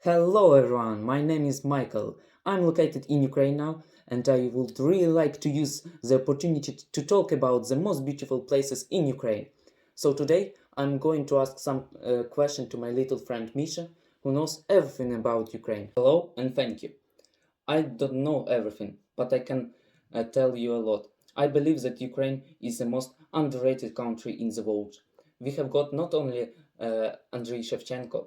Hello everyone, my name is Michael. I'm located in Ukraine now and I would really like to use the opportunity to talk about the most beautiful places in Ukraine. So today I'm going to ask some question to my little friend Misha, who knows everything about Ukraine. Hello and thank you. I don't know everything, but I can tell you a lot. I believe that Ukraine is the most underrated country in the world. We have got not only Andrei Shevchenko,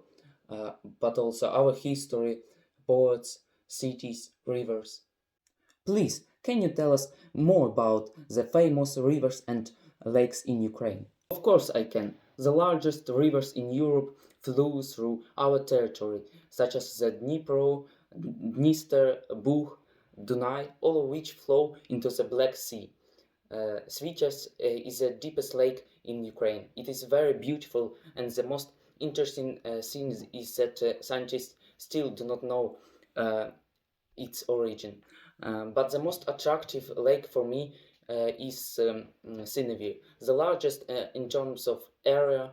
but also our history, poets, cities, rivers. Please, can you tell us more about the famous rivers and lakes in Ukraine? Of course I can. The largest rivers in Europe flow through our territory, such as the Dnipro, Dniester, Bug, Dunai, all of which flow into the Black Sea. Svichas is the deepest lake in Ukraine. It is very beautiful, and the most interesting thing is that scientists still do not know its origin. But the most attractive lake for me is Sinevir, the largest in terms of area,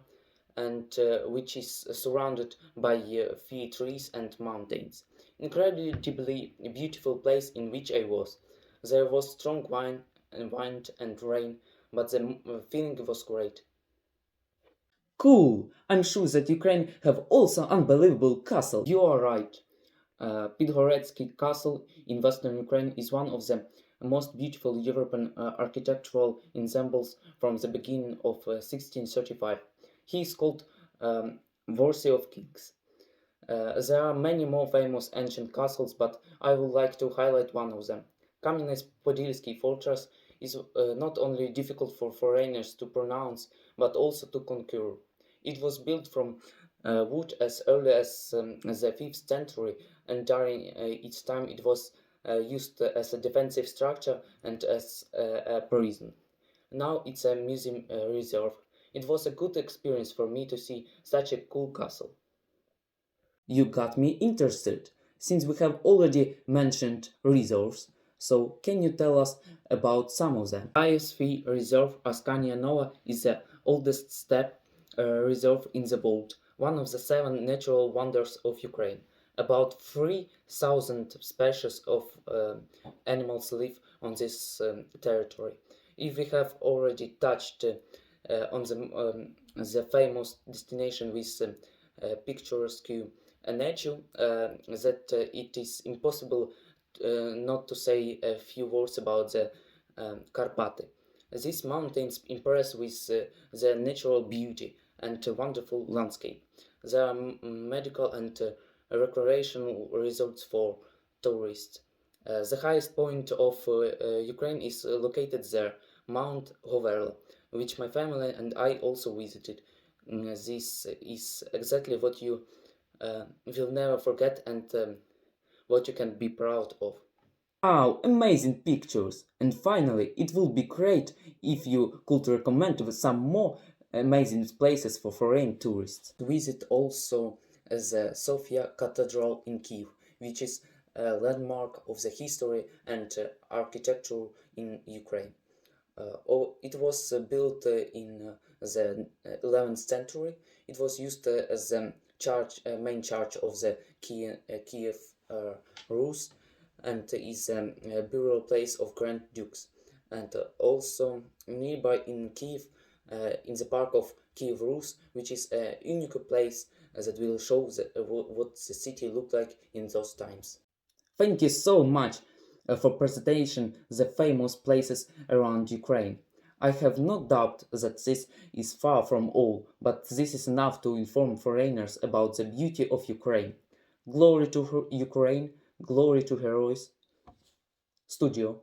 and which is surrounded by fir trees and mountains. Incredibly beautiful place in which I was. There was strong wind and rain, but the feeling was great. Cool! I'm sure that Ukraine have also unbelievable castle. You are right. Pilhoretsky Castle in western Ukraine is one of the most beautiful European architectural ensembles from the beginning of 1635. He is called Worthy of Kings. There are many more famous ancient castles, but I would like to highlight one of them. Kamenets-Podilsky Fortress is not only difficult for foreigners to pronounce, but also to conquer. It was built from wood as early as the 5th century, and during its time it was used as a defensive structure and as a prison. Now it's a museum reserve. It was a good experience for me to see such a cool castle. You got me interested, since we have already mentioned reserves, so can you tell us about some of them? ISV Reserve Askania Nova is the oldest steppe reserve in the world, one of the 7 natural wonders of Ukraine. About 3,000 species of animals live on this territory. If we have already touched on the famous destination with picturesque nature, that it is impossible not to say a few words about the Karpaty. These mountains impress with their natural beauty and wonderful landscape. There are medical and recreational resorts for tourists. The highest point of Ukraine is located there, Mount Hoverla, which my family and I also visited. This is exactly what you will never forget and what you can be proud of. Wow, amazing pictures! And finally, it would be great if you could recommend some more amazing places for foreign tourists. Visit also the Sofia Cathedral in Kiev, which is a landmark of the history and architecture in Ukraine. It was built in the 11th century. It was used as the main church of the Kiev Rus, and is a burial place of Grand Dukes. And also nearby in Kiev, in the park of Kiev Rus, which is a unique place that will show what the city looked like in those times. Thank you so much for presentation the famous places around Ukraine. I have no doubt that this is far from all, but this is enough to inform foreigners about the beauty of Ukraine. Glory to Ukraine, glory to heroes. Studio.